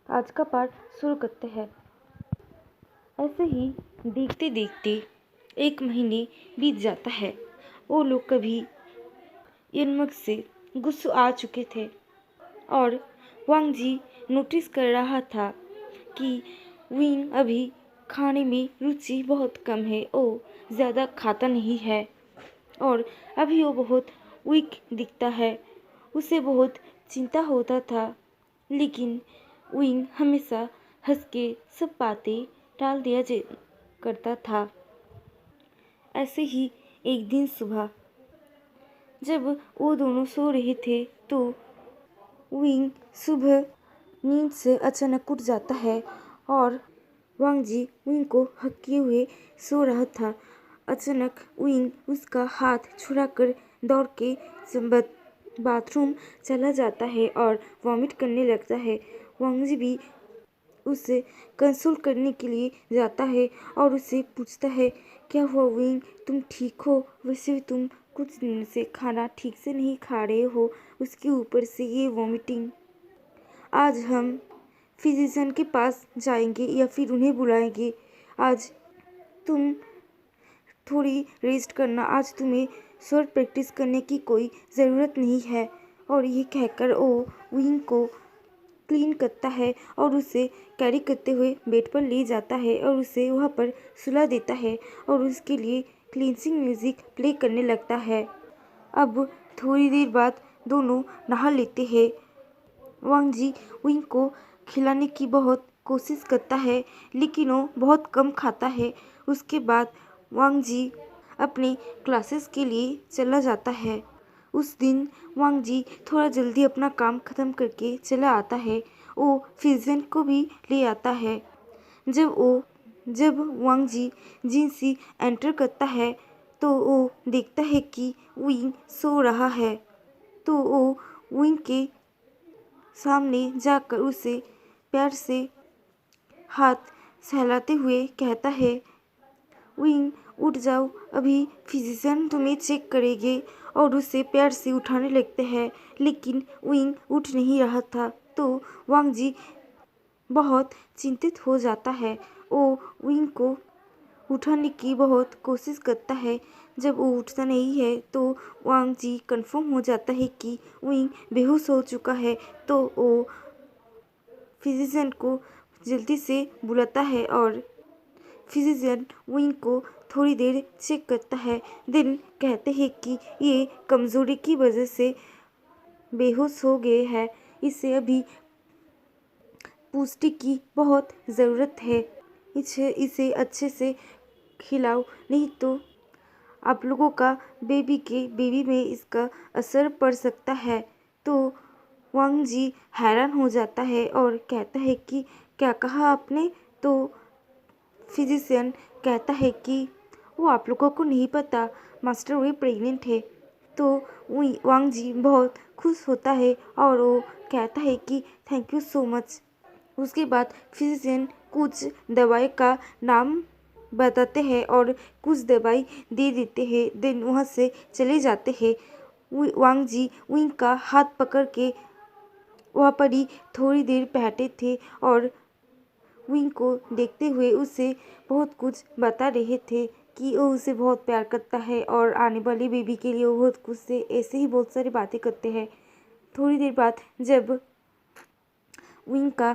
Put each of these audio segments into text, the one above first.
आज का पाठ शुरू करते हैं। ऐसे ही देखते देखते 1 महीने बीत जाता है। वो लोग कभी यनमक से गुस्से आ चुके थे और वांग जी नोटिस कर रहा था कि विंग अभी खाने में रुचि बहुत कम है। वो ज़्यादा खाता नहीं है और अभी वो बहुत वीक दिखता है। उसे बहुत चिंता होता था, लेकिन विंग हमेशा हंस के सब बातें टाल दिया करता था। ऐसे ही एक दिन सुबह जब वो दोनों सो रहे थे तो विंग सुबह नींद से अचानक उठ जाता है और वांग जी विंग को हक्के हुए सो रहा था। अचानक विंग उसका हाथ छुड़ाकर दौड़ के बाथरूम चला जाता है और वॉमिट करने लगता है। वांग जी भी उसे कंसोल करने के लिए जाता है और उससे पूछता है, क्या हुआ विंग, तुम ठीक हो? वैसे भी तुम कुछ दिन से खाना ठीक से नहीं खा रहे हो, उसके ऊपर से ये वॉमिटिंग। आज हम फिजिशियन के पास जाएंगे या फिर उन्हें बुलाएंगे। आज तुम थोड़ी रेस्ट करना, आज तुम्हें शॉर्ट प्रैक्टिस करने की कोई ज़रूरत नहीं है। और ये कहकर वो विंग को क्लीन करता है और उसे कैरी करते हुए बेड पर ले जाता है और उसे वहाँ पर सुला देता है और उसके लिए क्लींसिंग म्यूज़िक प्ले करने लगता है। अब थोड़ी देर बाद दोनों नहा लेते हैं। वांग जी विंग को खिलाने की बहुत कोशिश करता है, लेकिन वो बहुत कम खाता है। उसके बाद वांग जी अपने क्लासेस के लिए चला जाता है। उस दिन वांग जी थोड़ा जल्दी अपना काम ख़त्म करके चला आता है। वो फिजन को भी ले आता है। जब वांग जी जिनसी एंटर करता है तो वो देखता है कि विंग सो रहा है। तो वो विंग के सामने जाकर उसे प्यार से हाथ सहलाते हुए कहता है, विंग उठ जाओ, अभी फिजिशियन तुम्हें चेक करेंगे। और उसे प्यार से उठाने लगते हैं, लेकिन विंग उठ नहीं रहा था। तो वांग जी बहुत चिंतित हो जाता है। वो विंग को उठाने की बहुत कोशिश करता है। जब वो उठता नहीं है तो वांग जी कंफर्म हो जाता है कि विंग बेहोश हो चुका है। तो वो फिजिशियन को जल्दी से बुलाता है और फिजिशियन विंग को थोड़ी देर चेक करता है। देन कहते हैं कि ये कमज़ोरी की वजह से बेहोश हो गए हैं, इसे अभी पुष्टि की बहुत ज़रूरत है। इसे अच्छे से खिलाओ, नहीं तो आप लोगों का बेबी में इसका असर पड़ सकता है। तो वांग जी हैरान हो जाता है और कहता है कि क्या कहा आपने? तो फिजिशियन कहता है कि वो आप लोगों को नहीं पता, मास्टर वो प्रेग्नेंट है। तो वांग जी बहुत खुश होता है और वो कहता है कि थैंक यू सो मच। उसके बाद फिजिशियन कुछ दवाई का नाम बताते हैं और कुछ दवाई दे देते हैं। देन वहाँ से चले जाते हैं। वांग जी विंग का हाथ पकड़ के वहाँ पर ही थोड़ी देर बैठे थे और विंग को देखते हुए उसे बहुत कुछ बता रहे थे कि वो उसे बहुत प्यार करता है और आने वाली बेबी के लिए वो बहुत कुछ से ऐसे ही बहुत सारी बातें करते हैं। थोड़ी देर बाद जब विंग का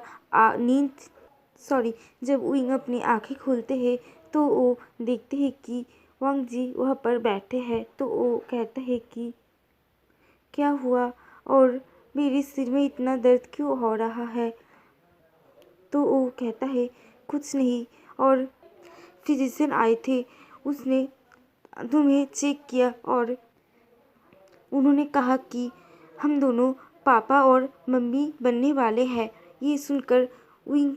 जब विंग अपनी आंखें खोलते हैं तो वो देखते हैं कि वांग जी वहाँ पर बैठे हैं। तो वो कहता है कि क्या हुआ और मेरे सिर में इतना दर्द क्यों हो रहा है? तो वो कहता है कुछ नहीं, और फिजिशियन आए थे, उसने तुम्हें चेक किया और उन्होंने कहा कि हम दोनों पापा और मम्मी बनने वाले हैं। ये सुनकर विंग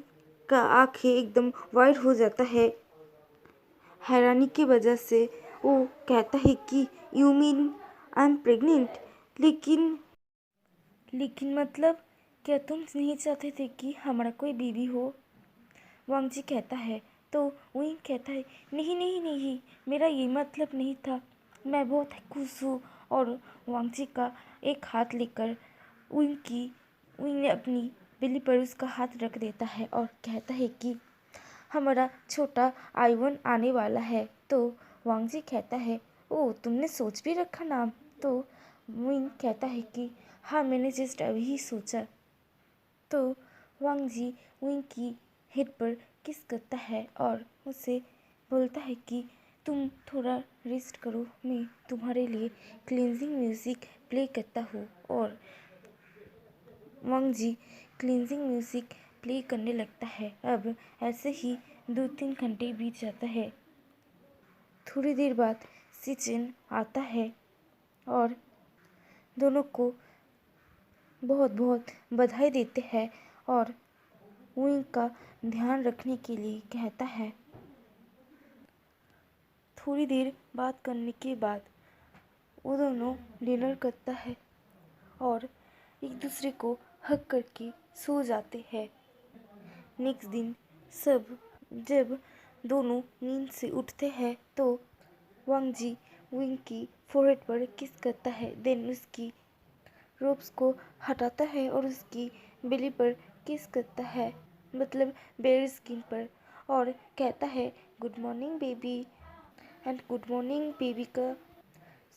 का आंखें एकदम वाइड हो जाता है हैरानी की वजह से। वो कहता है कि you mean I am pregnant? लेकिन मतलब क्या तुम नहीं चाहते थे कि हमारा कोई बेबी हो? वांग जी कहता है। तो विंग कहता है, नहीं नहीं नहीं, मेरा ये मतलब नहीं था, मैं बहुत खुश हूँ। और वांग जी का एक हाथ लेकर विंग ने अपनी बिल्ली पर उसका हाथ रख देता है और कहता है कि हमारा छोटा आइवन आने वाला है। तो वांग जी कहता है, ओ तुमने सोच भी रखा नाम? तो विंग कहता है कि हाँ, मैंने जस्ट अभी ही सोचा। तो वांग जी विंग की हेड पर किस करता है और उसे बोलता है कि तुम थोड़ा रेस्ट करो, मैं तुम्हारे लिए क्लींजिंग म्यूज़िक प्ले करता हूँ। और वांग जी क्लींजिंग म्यूज़िक प्ले करने लगता है। अब ऐसे ही 2-3 घंटे बीत जाता है। थोड़ी देर बाद सिचिन आता है और दोनों को बहुत बहुत बधाई देते हैं और विंग का ध्यान रखने के लिए कहता है। थोड़ी देर बात करने के बाद वो दोनों डिनर करता है और एक दूसरे को हग करके सो जाते हैं। नेक्स्ट दिन सब जब दोनों नींद से उठते हैं तो वांग जी विंग की फोरहेड पर किस करता है। देन उसकी रोब्स को हटाता है और उसकी बेली पर किस करता है, मतलब बेयर स्किन पर, और कहता है good morning baby. And good morning baby का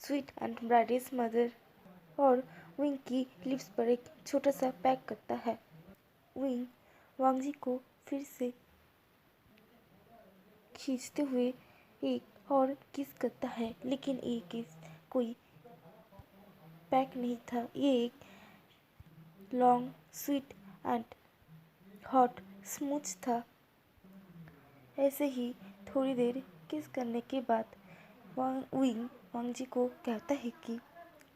स्वीट एंड ब्राइटेस्ट मदर। और विंग की लिप्स पर एक छोटा सा पैक करता है। विंग वांग जी को फिर से खींचते हुए एक और किस करता है, लेकिन ये किस कोई पैक नहीं था, ये एक long sweet and hot smooch था। ऐसे ही थोड़ी देर किस करने के बाद विंग वांग जी को कहता है कि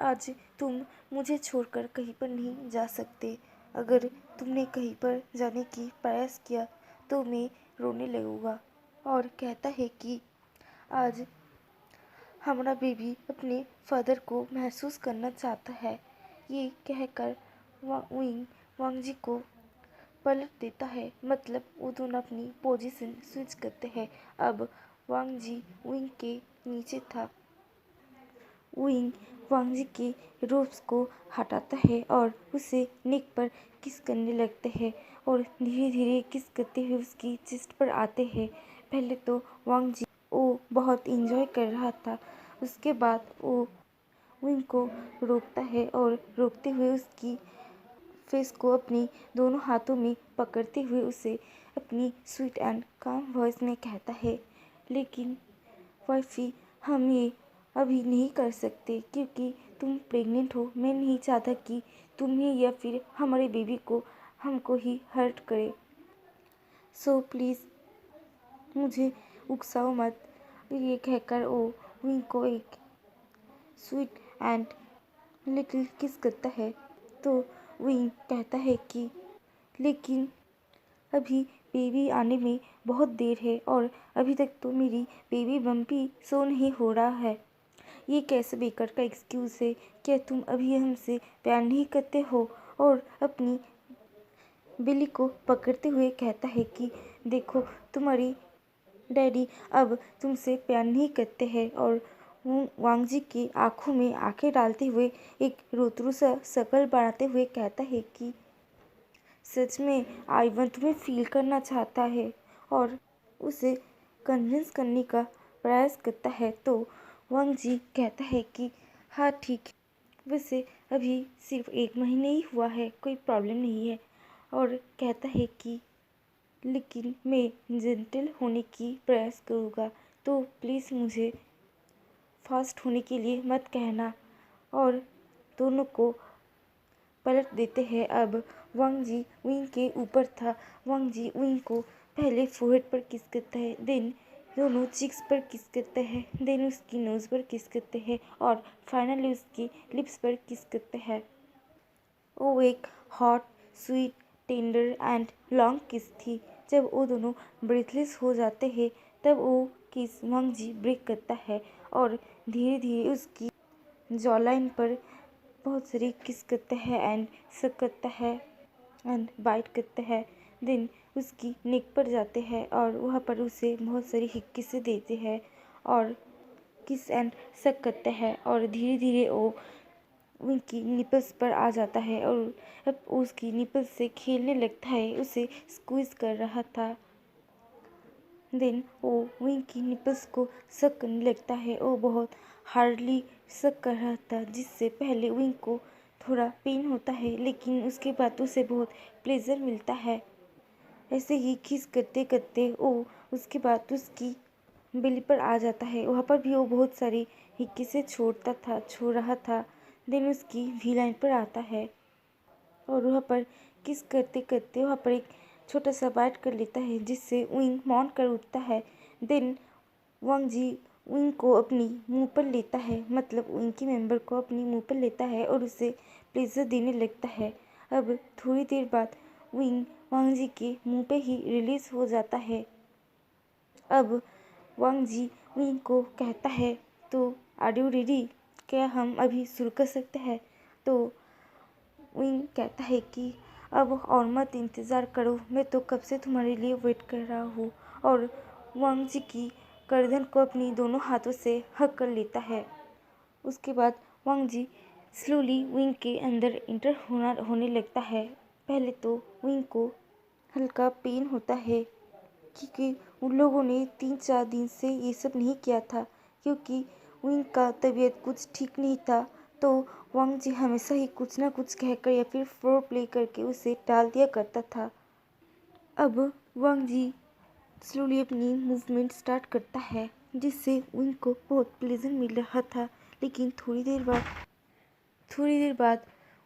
आज तुम मुझे छोड़कर कहीं पर नहीं जा सकते। अगर तुमने कहीं पर जाने की प्रयास किया तो मैं रोने लगूंगा। और कहता है कि आज हमारा बेबी अपने फादर को महसूस करना चाहता है। ये कहकर विंग वांग जी को पलट देता है, मतलब वो दोनों अपनी पोजीशन स्विच करते हैं। अब वांग जी विंग के नीचे था। विंग वांग जी के रोब्स को हटाता है और उसे नेक पर किस करने लगते हैं और धीरे धीरे किस करते हुए उसकी चेस्ट पर आते हैं। पहले तो वांग जी वो बहुत इंजॉय कर रहा था, उसके बाद वो विंग को रोकता है और रोकते हुए उसकी फेस को अपनी दोनों हाथों में पकड़ते हुए उसे अपनी स्वीट एंड काम वॉइस में कहता है, लेकिन वाइफी हम ये अभी नहीं कर सकते क्योंकि तुम प्रेग्नेंट हो। मैं नहीं चाहता कि तुम्हें या फिर हमारे बेबी को हमको ही हर्ट करे। सो प्लीज़ मुझे उकसाओ मत। ये कहकर वो विंग को एक स्वीट एंड लिटिल किस करता है। तो विंग कहता है कि लेकिन अभी बेबी आने में बहुत देर है और अभी तक तो मेरी बेबी बम्पी सो नहीं हो रहा है। ये कैसे बेकार का एक्सक्यूज़ है? क्या तुम अभी हमसे प्यार नहीं करते हो? और अपनी बिल्ली को पकड़ते हुए कहता है कि देखो, तुम्हारी डैडी अब तुमसे प्यार नहीं करते हैं। और वांग जी की आंखों में आंखें डालते हुए एक रोतरू सा शक्ल बनाते हुए कहता है कि सच में आइवन तुम्हें फील करना चाहता है और उसे कन्विंस करने का प्रयास करता है। तो वांग जी कहता है कि हाँ ठीक है, वैसे अभी सिर्फ 1 महीने ही हुआ है, कोई प्रॉब्लम नहीं है। और कहता है कि लेकिन मैं जेंटल होने की प्रयास करूँगा, तो प्लीज़ मुझे फास्ट होने के लिए मत कहना। और दोनों को पलट देते हैं। अब वांग जी विंग के ऊपर था। वांग जी विंग को पहले फोरहेड पर किस करता है, देन दोनों चिक्स पर किस करते हैं, देन उसकी नोज़ पर किस करते हैं और फाइनली उसकी लिप्स पर किस करते हैं। वो एक hot sweet tender and long किस थी। जब वो दोनों ब्रेथलेस हो जाते हैं तब वो किस वांग जी ब्रेक करता है और धीरे धीरे उसकी जॉलाइन पर बहुत सारी किस करता है एंड सक करता है एंड बाइट करता है। देन उसकी नेक पर जाते हैं और वहाँ पर उसे बहुत सारी किस्सें देते हैं और किस एंड सक करते हैं और धीरे धीरे वो विंग की निपल्स पर आ जाता है और अब उसकी निपल्स से खेलने लगता है, उसे स्क्वीज कर रहा था। देन वो विंग की निपल्स को सक करने लगता है। वो बहुत हार्डली सक कर रहा था, जिससे पहले विंग को थोड़ा पेन होता है, लेकिन उसके बाद उसे बहुत प्लेजर मिलता है। ऐसे ही किस करते करते वो उसके बाद उसकी बेली पर आ जाता है। वहाँ पर भी वो बहुत सारी हिक्की से छोड़ रहा था। देन उसकी वी लाइन पर आता है और वहाँ पर किस करते करते वहाँ पर एक छोटा सा बाइट कर लेता है, जिससे विंग मौन कर उठता है। देन वांग जी विंग को अपनी मुंह पर लेता है, मतलब विंग के मेंबर को अपनी मुंह पर लेता है और उसे प्लेजर देने लगता है। अब थोड़ी देर बाद विंग वांग जी के मुंह पे ही रिलीज हो जाता है। अब वांग जी विंग को कहता है, तो आर यू रेडी, क्या हम अभी शुरू कर सकते हैं? तो विंग कहता है कि अब और मत इंतज़ार करो, मैं तो कब से तुम्हारे लिए वेट कर रहा हूँ। और वांग जी की गर्दन को अपनी दोनों हाथों से हक कर लेता है। उसके बाद वांग जी स्लोली विंग के अंदर इंटर होने लगता है। पहले तो विंग को हल्का पेन होता है, क्योंकि उन लोगों ने 3-4 दिन से ये सब नहीं किया था, क्योंकि विंग का तबीयत कुछ ठीक नहीं था। तो वांग जी हमेशा ही कुछ ना कुछ कहकर या फिर फ्लोर प्ले करके उसे टाल दिया करता था। अब वांग जी स्लोली अपनी मूवमेंट स्टार्ट करता है, जिससे विंग को बहुत प्लेजेंट मिल रहा था। लेकिन थोड़ी देर बाद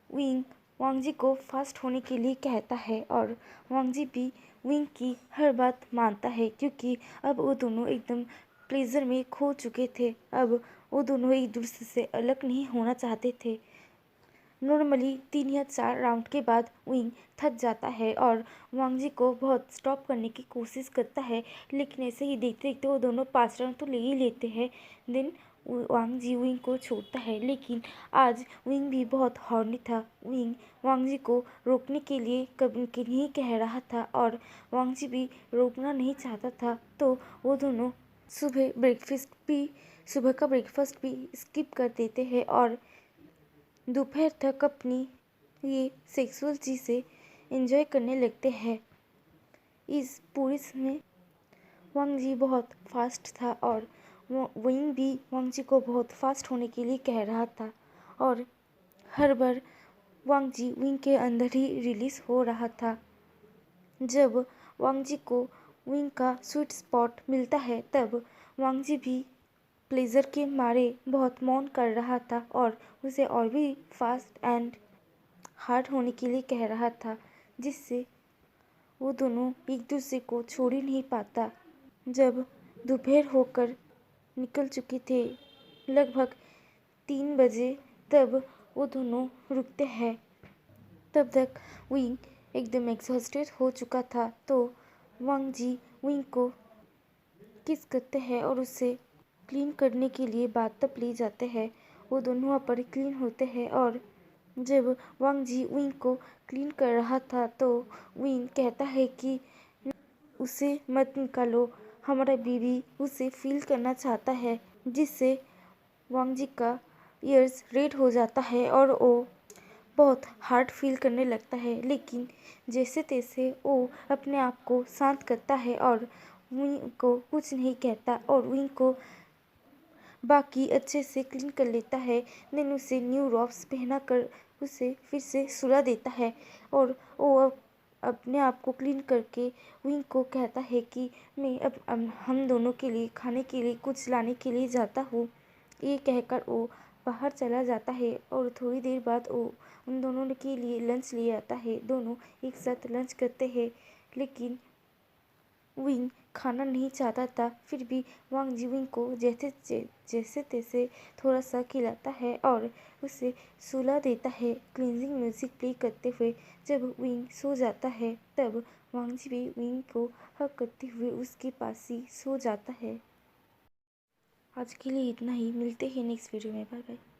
विंग वांग जी को फास्ट होने के लिए कहता है और वांग जी भी विंग की हर बात मानता है, क्योंकि अब वो दोनों एकदम प्लेजर में खो चुके थे। अब वो दोनों एक दूसरे से अलग नहीं होना चाहते थे। नॉर्मली 3 या 4 राउंड के बाद विंग थक जाता है और वांग जी को बहुत स्टॉप करने की कोशिश करता है, लेकिन ऐसे ही देखते देखते वो दोनों 5 राउंड तो ले ही लेते हैं। देन वांग जी विंग को छोड़ता है, लेकिन आज विंग भी बहुत हॉर्नी था। विंग वांग जी को रोकने के लिए कभी के नहीं कह रहा था और वांग जी भी रोकना नहीं चाहता था। तो वो दोनों सुबह का ब्रेकफास्ट भी स्किप कर देते हैं और दोपहर तक अपनी ये सेक्सुअल चीज़ें एंजॉय करने लगते हैं। इस पूरे समय वांग जी बहुत फास्ट था और विंग भी वांग जी को बहुत फास्ट होने के लिए कह रहा था और हर बार वांग जी विंग के अंदर ही रिलीज हो रहा था। जब वांग जी को विंग का स्वीट स्पॉट मिलता है, तब वांग जी भी प्लेजर के मारे बहुत मौन कर रहा था और उसे और भी फास्ट एंड हार्ड होने के लिए कह रहा था, जिससे वो दोनों एक दूसरे को छोड़ ही नहीं पाता। जब दोपहर होकर निकल चुके थे, लगभग 3 बजे, तब वो दोनों रुकते हैं। तब तक विंग एकदम एग्जॉस्टेड हो चुका था। तो वांग जी विंग को किस करते हैं और उसे क्लीन करने के लिए बाथ टब ले जाते हैं। वो दोनों वहाँ पर क्लीन होते हैं और जब वांग जी विंग को क्लीन कर रहा था, तो विंग कहता है कि उसे मत निकालो, हमारा बीवी उसे फील करना चाहता है, जिससे वांग जी का ईयर्स रेड हो जाता है और वो बहुत हार्ड फील करने लगता है। लेकिन जैसे तैसे वो अपने आप को शांत करता है और विंग को कुछ नहीं कहता और विंग को बाकी अच्छे से क्लीन कर लेता है। देन उसे न्यू रॉब्स पहना कर उसे फिर से सुला देता है और वो अपने आप को क्लीन करके विंग को कहता है कि मैं अब हम दोनों के लिए खाने के लिए कुछ लाने के लिए जाता हूँ। ये कहकर वो बाहर चला जाता है और थोड़ी देर बाद वो उन दोनों के लिए लंच ले आता है। दोनों एक साथ लंच करते हैं, लेकिन विंग खाना नहीं चाहता था। फिर भी वांग जी विंग को जैसे तैसे थोड़ा सा खिलाता है और उसे सुला देता है, क्लींजिंग म्यूजिक प्ले करते हुए। जब विंग सो जाता है, तब वांग जी भी विंग को हक करते हुए उसके पास ही सो जाता है। आज के लिए इतना ही, मिलते हैं नेक्स्ट वीडियो में। Bye bye.